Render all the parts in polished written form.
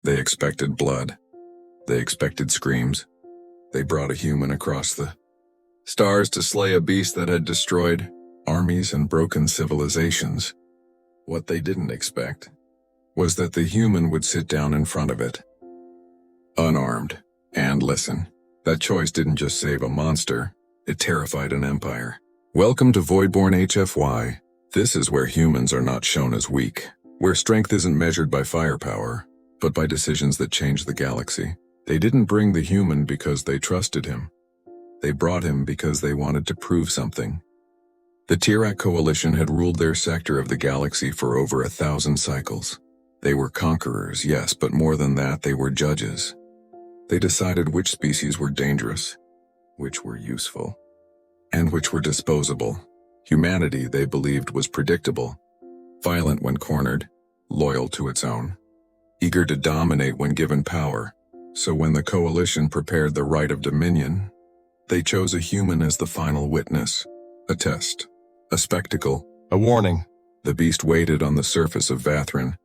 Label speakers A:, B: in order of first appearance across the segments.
A: They expected blood. They expected screams. They brought a human across the stars to slay a beast that had destroyed armies and broken civilizations. What they didn't expect was that the human would sit down in front of it, unarmed, and listen. That choice didn't just save a monster, it terrified an empire. Welcome to Voidborn HFY. This is where humans are not shown as weak, where strength isn't measured by firepower, but by decisions that change the galaxy. They didn't bring the human because they trusted him. They brought him because they wanted to prove something. The Tirak Coalition had ruled their sector of the galaxy for over 1,000 cycles. They were conquerors, yes, but more than that, they were judges. They decided which species were dangerous, which were useful, and which were disposable. Humanity, they believed, was predictable, violent when cornered, loyal to its own, eager to dominate when given power. So when the Coalition prepared the right of dominion, they chose a human as the final witness, a test, a spectacle, a warning. The beast waited on the surface of Vathrin,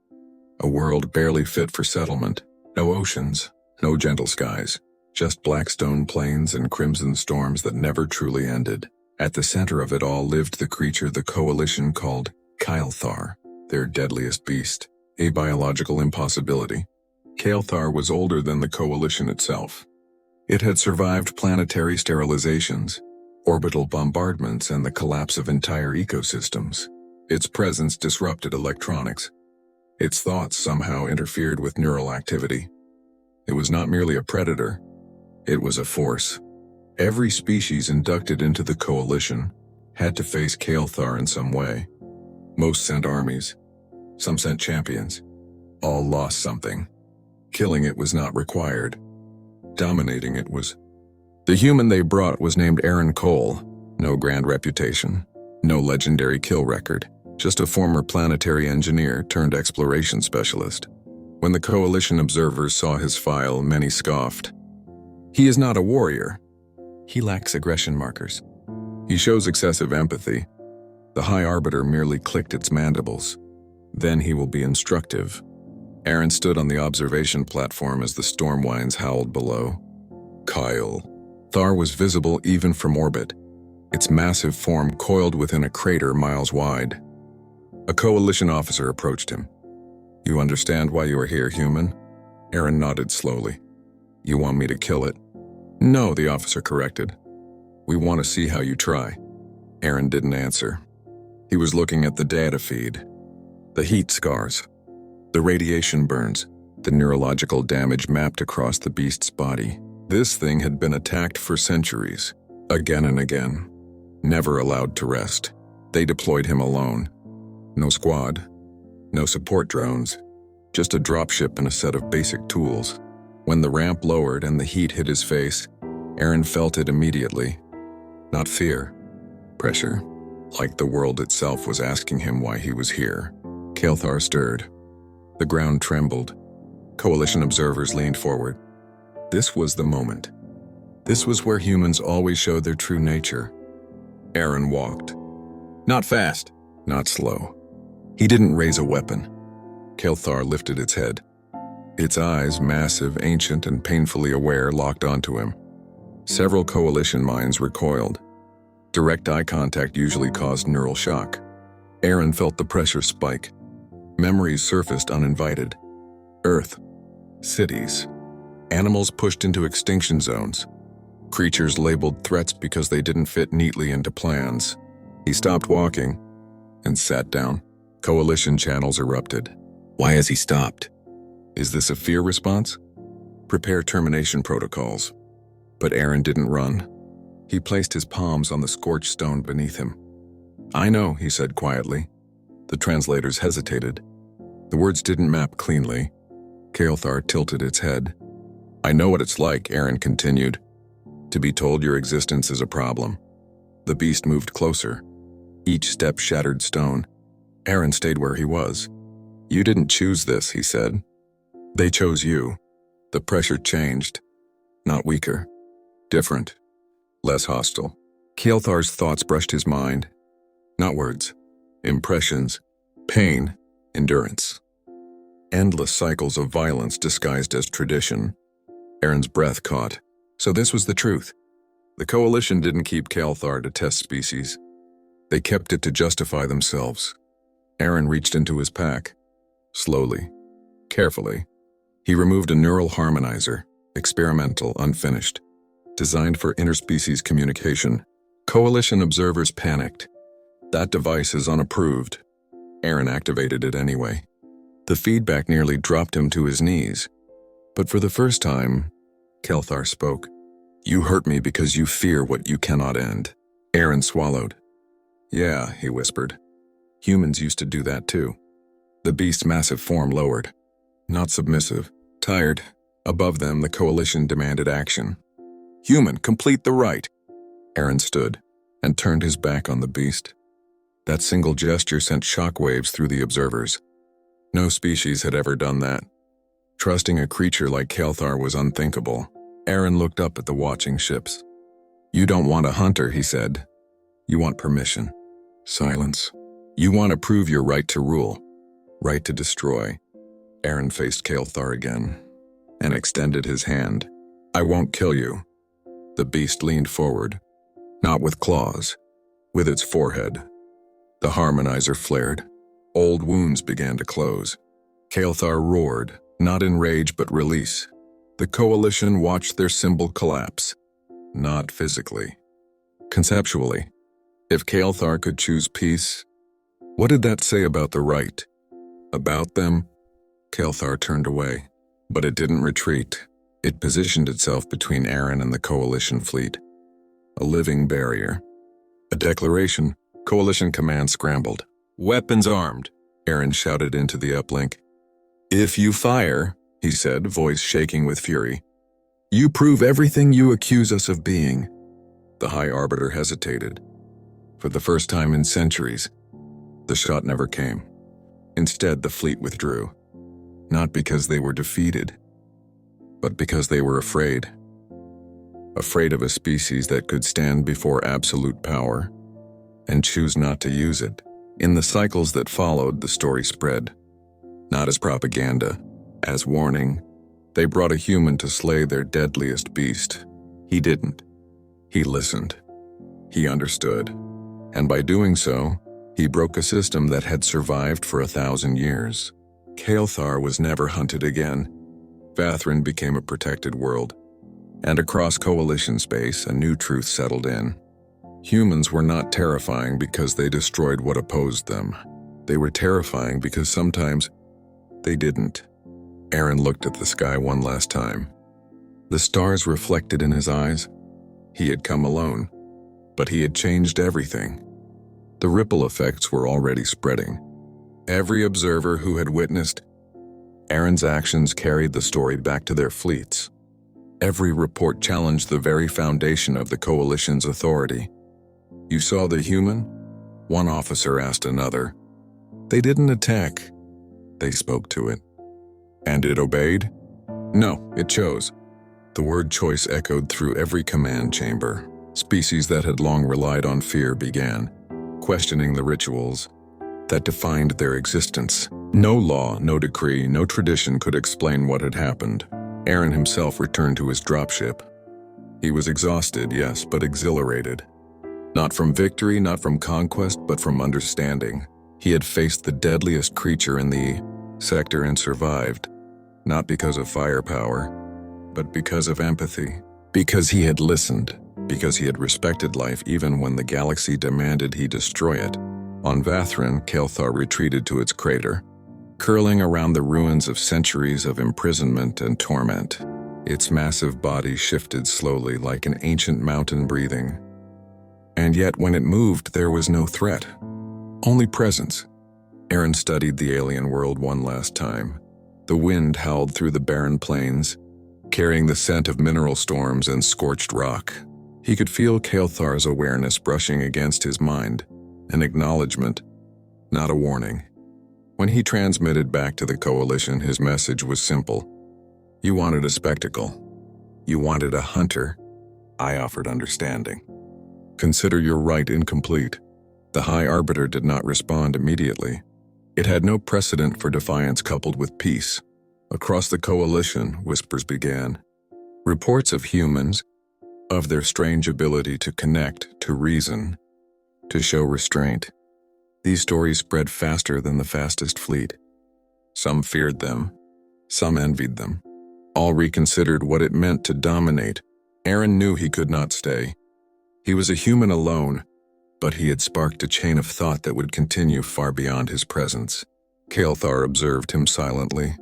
A: a world barely fit for settlement. No oceans, no gentle skies, just black stone plains and crimson storms that never truly ended. At the center of it all lived the creature the Coalition called Kael'thar, their deadliest beast, a biological impossibility. Kael'thar was older than the Coalition itself. It had survived planetary sterilizations, orbital bombardments, and the collapse of entire ecosystems. Its presence disrupted electronics. Its thoughts somehow interfered with neural activity. It was not merely a predator, it was a force. Every species inducted into the Coalition had to face Kael'thar in some way. Most sent armies, some sent champions. All lost something. Killing it was not required. Dominating it was. The human they brought was named Aaron Cole. No grand reputation, no legendary kill record, just a former planetary engineer turned exploration specialist. When the Coalition observers saw his file, many scoffed. He is not a warrior. He lacks aggression markers. He shows excessive empathy. The High Arbiter merely clicked its mandibles. Then he will be instructive. Aaron stood on the observation platform as the storm winds howled below. Kael'thar was visible even from orbit, its massive form coiled within a crater miles wide. A Coalition officer approached him. "You understand why you are here, human?" Aaron nodded slowly. "You want me to kill it?" "No," the officer corrected. "We want to see how you try." Aaron didn't answer. He was looking at the data feed. The heat scars, the radiation burns, the neurological damage mapped across the beast's body. This thing had been attacked for centuries, again and again, never allowed to rest. They deployed him alone. No squad, no support drones, just a dropship and a set of basic tools. When the ramp lowered and the heat hit his face, Aaron felt it immediately. Not fear, pressure, like the world itself was asking him why he was here. Kael'thar stirred. The ground trembled. Coalition observers leaned forward. This was the moment. This was where humans always showed their true nature. Aaron walked. Not fast, not slow. He didn't raise a weapon. Kael'thar lifted its head. Its eyes, massive, ancient, and painfully aware, locked onto him. Several Coalition minds recoiled. Direct eye contact usually caused neural shock. Aaron felt the pressure spike. Memories surfaced uninvited. Earth, cities, animals pushed into extinction zones, creatures labeled threats because they didn't fit neatly into plans. He stopped walking and sat down. Coalition channels erupted. Why has he stopped? Is this a fear response? Prepare termination protocols. But Aaron didn't run. He placed his palms on the scorched stone beneath him. "I know," he said quietly. The translators hesitated. The words didn't map cleanly. Kael'thar tilted its head. "I know what it's like," Aaron continued, "to be told your existence is a problem." The beast moved closer. Each step shattered stone. Aaron stayed where he was. "You didn't choose this," he said. "They chose you." The pressure changed. Not weaker. Different. Less hostile. Kael'thar's thoughts brushed his mind. Not words. Impressions. Pain. Endurance. Endless cycles of violence disguised as tradition. Aaron's breath caught. So this was the truth. The Coalition didn't keep Kalthar to test species. They kept it to justify themselves. Aaron reached into his pack. Slowly, carefully, he removed a neural harmonizer, experimental, unfinished, designed for interspecies communication. Coalition observers panicked. That device is unapproved. Aaron activated it anyway. The feedback nearly dropped him to his knees. But for the first time, Kalthar spoke. "You hurt me because you fear what you cannot end." Aaron swallowed. "Yeah," he whispered. "Humans used to do that too." The beast's massive form lowered. Not submissive, tired. Above them, the Coalition demanded action. "Human, complete the rite." Aaron stood and turned his back on the beast. That single gesture sent shockwaves through the observers. No species had ever done that. Trusting a creature like Kalthar was unthinkable. Aaron looked up at the watching ships. "You don't want a hunter," he said. "You want permission." Silence. "You want to prove your right to rule, right to destroy." Aaron faced Kalthar again and extended his hand. "I won't kill you." The beast leaned forward, not with claws, with its forehead. The harmonizer flared. Old wounds began to close. Kalthar roared, not in rage but release. The Coalition watched their symbol collapse. Not physically. Conceptually. If Kalthar could choose peace, what did that say about the right? About them? Kalthar turned away, but it didn't retreat. It positioned itself between Aaron and the Coalition fleet. A living barrier. A declaration. Coalition command scrambled. "Weapons armed," Aaron shouted into the uplink. "If you fire," he said, voice shaking with fury, "you prove everything you accuse us of being." The High Arbiter hesitated. For the first time in centuries, the shot never came. Instead, the fleet withdrew. Not because they were defeated, but because they were afraid. Afraid of a species that could stand before absolute power and choose not to use it. In the cycles that followed, the story spread. Not as propaganda, as warning. They brought a human to slay their deadliest beast. He didn't. He listened. He understood. And by doing so, he broke a system that had survived for 1,000 years. Kalthar was never hunted again. Vathrin became a protected world. And across Coalition space, a new truth settled in. Humans were not terrifying because they destroyed what opposed them. They were terrifying because sometimes they didn't. Aaron looked at the sky one last time. The stars reflected in his eyes. He had come alone, but he had changed everything. The ripple effects were already spreading. Every observer who had witnessed Aaron's actions carried the story back to their fleets. Every report challenged the very foundation of the Coalition's authority. "You saw the human?" one officer asked another. "They didn't attack. They spoke to it." "And it obeyed?" "No, it chose." The word choice echoed through every command chamber. Species that had long relied on fear began questioning the rituals that defined their existence. No law, no decree, no tradition could explain what had happened. Aaron himself returned to his dropship. He was exhausted, yes, but exhilarated. Not from victory, not from conquest, but from understanding. He had faced the deadliest creature in the sector and survived, not because of firepower, but because of empathy. Because he had listened, because he had respected life even when the galaxy demanded he destroy it. On Vathrin, Kalthar retreated to its crater, curling around the ruins of centuries of imprisonment and torment. Its massive body shifted slowly like an ancient mountain breathing. And yet when it moved, there was no threat, only presence. Aaron studied the alien world one last time. The wind howled through the barren plains, carrying the scent of mineral storms and scorched rock. He could feel Kalthar's awareness brushing against his mind, an acknowledgement, not a warning. When he transmitted back to the Coalition, his message was simple. You wanted a spectacle. You wanted a hunter. I offered understanding. Consider your right incomplete. The High Arbiter did not respond immediately. It had no precedent for defiance coupled with peace. Across the coalition, whispers began. Reports of humans, of their strange ability to connect, to reason, to show restraint. These stories spread faster than the fastest fleet. Some feared them, some envied them. All reconsidered what it meant to dominate. Aaron knew he could not stay. He was a human alone, but he had sparked a chain of thought that would continue far beyond his presence. Kael'thar observed him silently.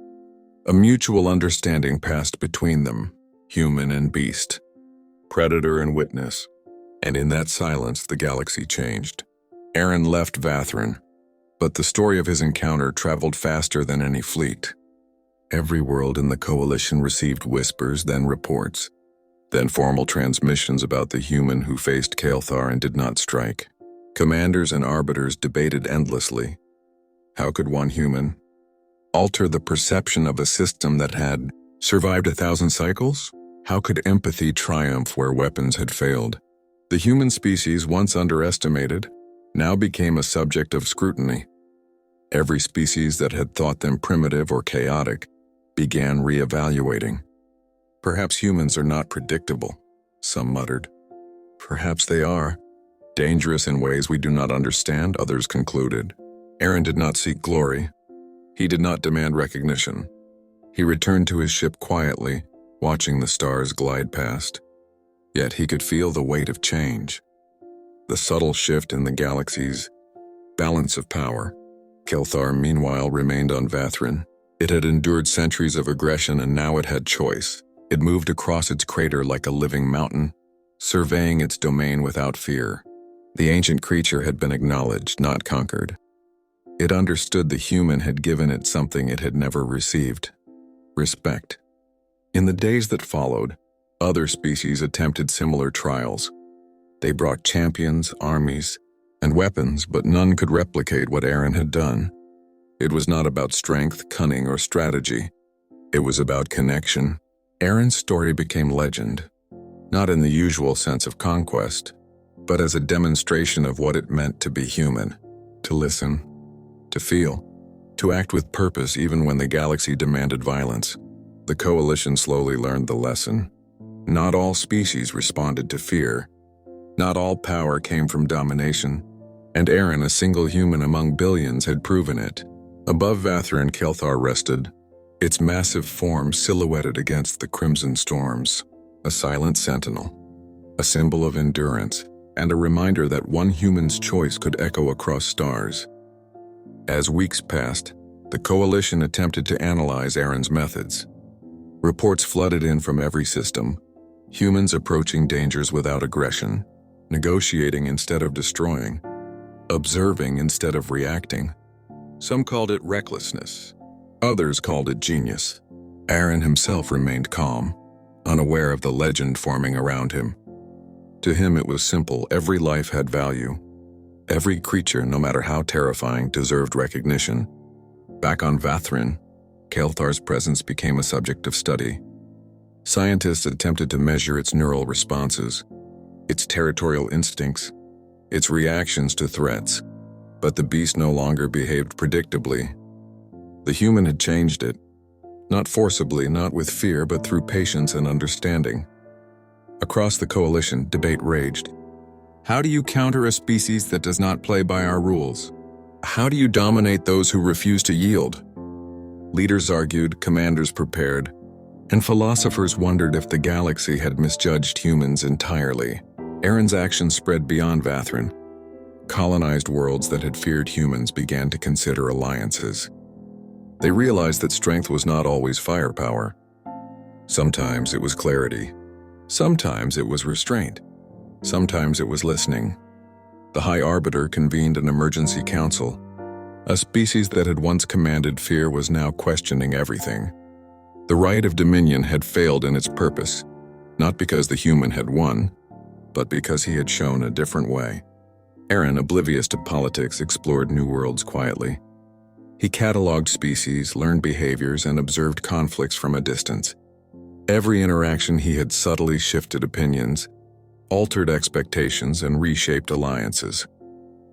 A: A mutual understanding passed between them, human and beast, predator and witness. And in that silence, the galaxy changed. Aaron left Vathrin, but the story of his encounter traveled faster than any fleet. Every world in the coalition received whispers, then reports, then formal transmissions about the human who faced Kael'thar and did not strike. Commanders and arbiters debated endlessly. How could one human alter the perception of a system that had survived 1,000 cycles? How could empathy triumph where weapons had failed? The human species, once underestimated, now became a subject of scrutiny. Every species that had thought them primitive or chaotic began re-evaluating. Perhaps humans are not predictable, some muttered. Perhaps they are. Dangerous in ways we do not understand, others concluded. Aaron did not seek glory. He did not demand recognition. He returned to his ship quietly, watching the stars glide past. Yet he could feel the weight of change, the subtle shift in the galaxy's balance of power. Kael'thar, meanwhile, remained on Vathrin. It had endured centuries of aggression, and now it had choice. It moved across its crater like a living mountain, surveying its domain without fear. The ancient creature had been acknowledged, not conquered. It understood the human had given it something it had never received: respect. In the days that followed, other species attempted similar trials. They brought champions, armies, and weapons, but none could replicate what Aaron had done. It was not about strength, cunning, or strategy. It was about connection. Aaron's story became legend, not in the usual sense of conquest, but as a demonstration of what it meant to be human, to listen, to feel, to act with purpose even when the galaxy demanded violence. The coalition slowly learned the lesson. Not all species responded to fear. Not all power came from domination. And Aaron, a single human among billions, had proven it. Above Vathrin, Kael'thar rested, its massive form silhouetted against the crimson storms, a silent sentinel, a symbol of endurance, and a reminder that one human's choice could echo across stars. As weeks passed, the coalition attempted to analyze Aaron's methods. Reports flooded in from every system, humans approaching dangers without aggression, negotiating instead of destroying, observing instead of reacting. Some called it recklessness. Others called it genius. Aaron himself remained calm, unaware of the legend forming around him. To him it was simple: every life had value. Every creature, no matter how terrifying, deserved recognition. Back on Vathrin, Kael'thar's presence became a subject of study. Scientists attempted to measure its neural responses, its territorial instincts, its reactions to threats. But the beast no longer behaved predictably. The human had changed it, not forcibly, not with fear, but through patience and understanding. Across the coalition, debate raged. How do you counter a species that does not play by our rules? How do you dominate those who refuse to yield? Leaders argued, commanders prepared, and philosophers wondered if the galaxy had misjudged humans entirely. Aaron's actions spread beyond Vathrin. Colonized worlds that had feared humans began to consider alliances. They realized that strength was not always firepower. Sometimes it was clarity. Sometimes it was restraint. Sometimes it was listening. The High Arbiter convened an emergency council. A species that had once commanded fear was now questioning everything. The right of dominion had failed in its purpose, not because the human had won, but because he had shown a different way. Aaron, oblivious to politics, explored new worlds quietly. He cataloged species, learned behaviors, and observed conflicts from a distance. Every interaction he had subtly shifted opinions, altered expectations, and reshaped alliances.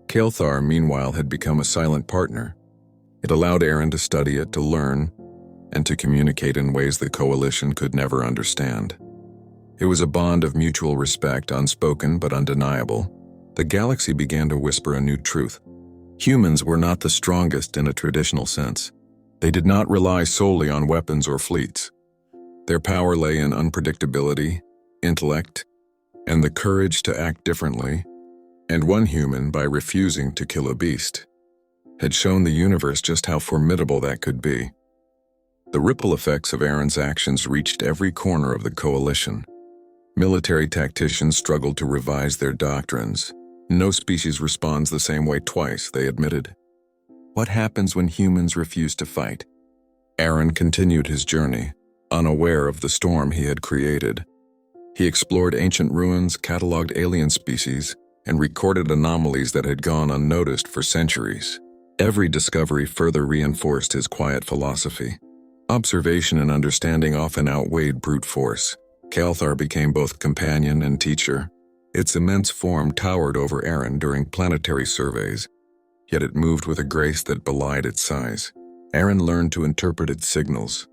A: Kael'thar, meanwhile, had become a silent partner. It allowed Aaron to study it, to learn, and to communicate in ways the Coalition could never understand. It was a bond of mutual respect, unspoken but undeniable. The galaxy began to whisper a new truth. Humans were not the strongest in a traditional sense. They did not rely solely on weapons or fleets. Their power lay in unpredictability, intellect, and the courage to act differently. And one human, by refusing to kill a beast, had shown the universe just how formidable that could be. The ripple effects of Aaron's actions reached every corner of the Coalition. Military tacticians struggled to revise their doctrines. No species responds the same way twice, they admitted. What happens when humans refuse to fight? Aaron continued his journey, unaware of the storm he had created. He explored ancient ruins, cataloged alien species, and recorded anomalies that had gone unnoticed for centuries. Every discovery further reinforced his quiet philosophy. Observation and understanding often outweighed brute force. Kael'thar became both companion and teacher. Its immense form towered over Aaron during planetary surveys, yet it moved with a grace that belied its size. Aaron learned to interpret its signals,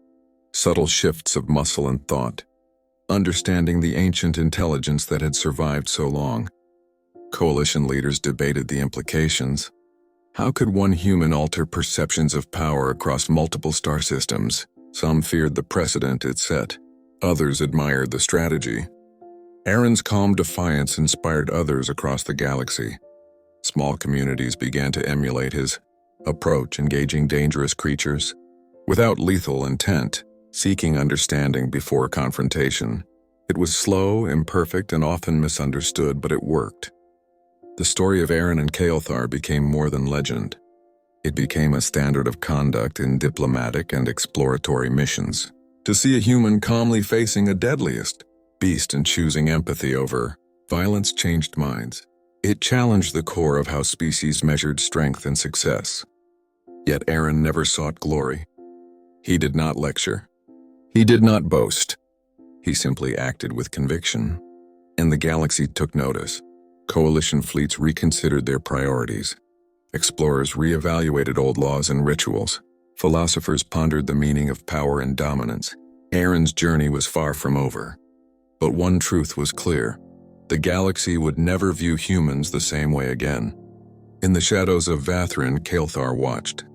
A: subtle shifts of muscle and thought, understanding the ancient intelligence that had survived so long. Coalition leaders debated the implications. How could one human alter perceptions of power across multiple star systems? Some feared the precedent it set. Others admired the strategy. Aaron's calm defiance inspired others across the galaxy. Small communities began to emulate his approach, engaging dangerous creatures without lethal intent, seeking understanding before confrontation. It was slow, imperfect, and often misunderstood, but it worked. The story of Aaron and Kael'thar became more than legend. It became a standard of conduct in diplomatic and exploratory missions. To see a human calmly facing a deadliest beast and choosing empathy over violence changed minds. It challenged the core of how species measured strength and success. Yet Aaron never sought glory. He did not lecture. He did not boast. He simply acted with conviction. And the galaxy took notice. Coalition fleets reconsidered their priorities. Explorers reevaluated old laws and rituals. Philosophers pondered the meaning of power and dominance. Aaron's journey was far from over. But one truth was clear. The galaxy would never view humans the same way again. In the shadows of Vathrin, Kael'thar watched.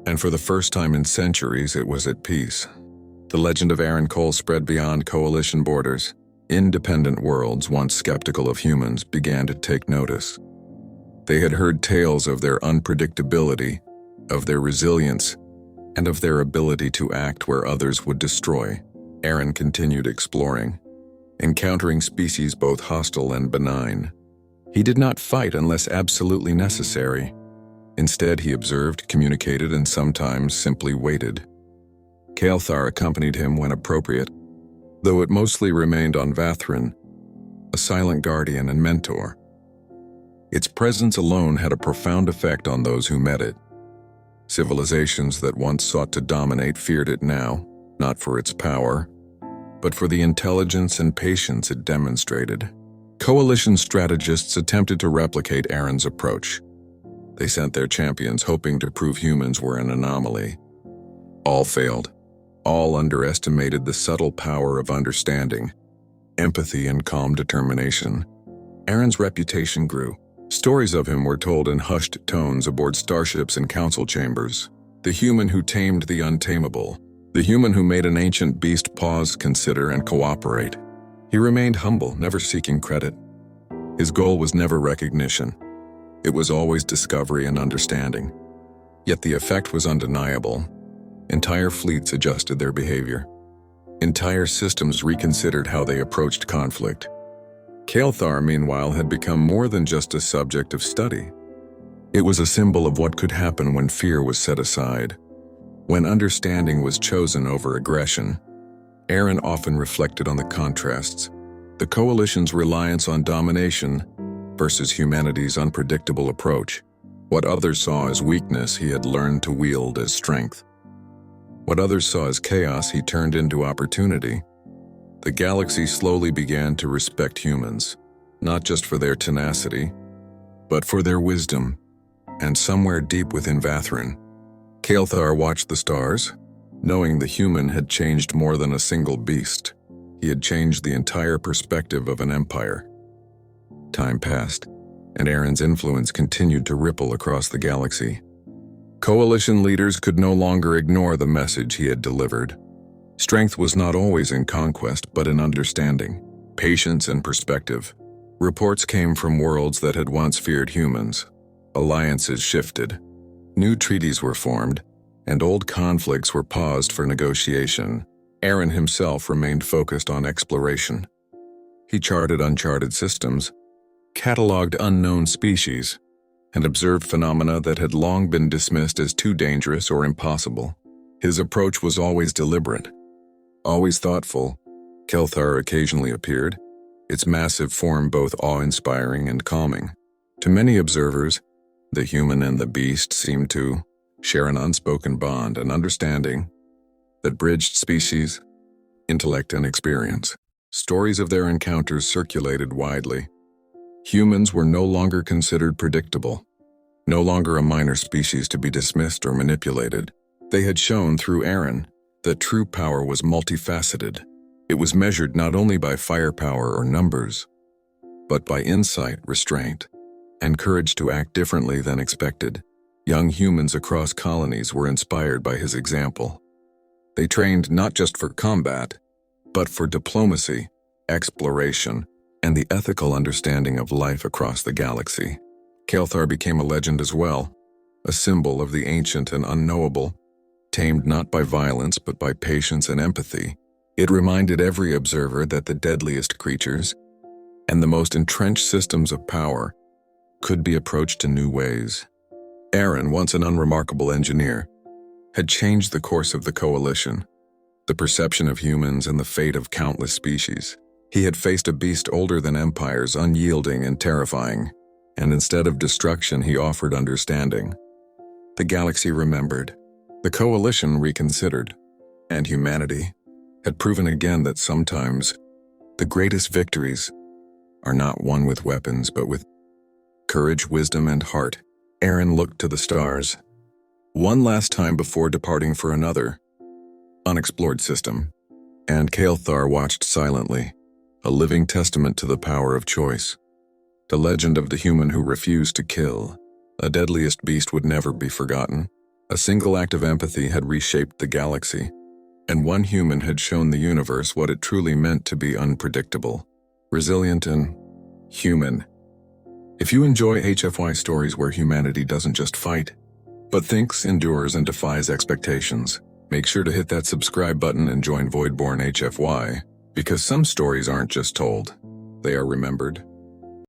A: And for the first time in centuries, it was at peace. The legend of Aaron Cole spread beyond Coalition borders. Independent worlds, once skeptical of humans, began to take notice. They had heard tales of their unpredictability, of their resilience, and of their ability to act where others would destroy. Aaron continued exploring, encountering species both hostile and benign. He did not fight unless absolutely necessary. Instead, he observed, communicated, and sometimes simply waited. Kael'thar accompanied him when appropriate, though it mostly remained on Vathrin, a silent guardian and mentor. Its presence alone had a profound effect on those who met it. Civilizations that once sought to dominate feared it now, not for its power, but for the intelligence and patience it demonstrated. Coalition strategists attempted to replicate Aaron's approach. They sent their champions hoping to prove humans were an anomaly. All failed. All underestimated the subtle power of understanding, empathy, and calm determination. Aaron's reputation grew. Stories of him were told in hushed tones aboard starships and council chambers. The human who tamed the untamable. The human who made an ancient beast pause, consider, and cooperate. He remained humble, never seeking credit. His goal was never recognition. It was always discovery and understanding. Yet the effect was undeniable. Entire fleets adjusted their behavior. Entire systems reconsidered how they approached conflict. Kael'thar, meanwhile, had become more than just a subject of study. It was a symbol of what could happen when fear was set aside, when understanding was chosen over aggression. Aaron often reflected on the contrasts, the Coalition's reliance on domination versus humanity's unpredictable approach. What others saw as weakness, he had learned to wield as strength. What others saw as chaos, he turned into opportunity. The galaxy slowly began to respect humans, not just for their tenacity, but for their wisdom. And somewhere deep within Vathrin, Kael'thar watched the stars, knowing the human had changed more than a single beast. He had changed the entire perspective of an empire. Time passed, and Aaron's influence continued to ripple across the galaxy. Coalition leaders could no longer ignore the message he had delivered. Strength was not always in conquest, but in understanding, patience, and perspective. Reports came from worlds that had once feared humans. Alliances shifted. New treaties were formed, and old conflicts were paused for negotiation. Aaron himself remained focused on exploration. He charted uncharted systems, cataloged unknown species, and observed phenomena that had long been dismissed as too dangerous or impossible. His approach was always deliberate, always thoughtful. Kael'thar occasionally appeared, its massive form both awe-inspiring and calming. To many observers, the human and the beast seemed to share an unspoken bond, an understanding that bridged species, intellect, and experience. Stories of their encounters circulated widely. Humans were no longer considered predictable, no longer a minor species to be dismissed or manipulated. They had shown through Aaron that true power was multifaceted. It was measured not only by firepower or numbers, but by insight, restraint, and courage to act differently than expected. Young humans across colonies were inspired by his example. They trained not just for combat, but for diplomacy, exploration, and the ethical understanding of life across the galaxy. Kael'thar became a legend as well, a symbol of the ancient and unknowable, tamed not by violence but by patience and empathy. It reminded every observer that the deadliest creatures and the most entrenched systems of power could be approached in new ways. Aaron, once an unremarkable engineer, had changed the course of the coalition, the perception of humans and the fate of countless species. He had faced a beast older than empires, unyielding and terrifying, and instead of destruction, he offered understanding. The galaxy remembered, the coalition reconsidered, and humanity had proven again that sometimes the greatest victories are not won with weapons, but with courage, wisdom, and heart. Aaron looked to the stars, one last time before departing for another unexplored system, and Kael'thar watched silently, a living testament to the power of choice. The legend of the human who refused to kill, a deadliest beast, would never be forgotten. A single act of empathy had reshaped the galaxy, and one human had shown the universe what it truly meant to be unpredictable, resilient, and human. If you enjoy HFY stories where humanity doesn't just fight, but thinks, endures, and defies expectations, make sure to hit that subscribe button and join Voidborn HFY, because some stories aren't just told, they are remembered.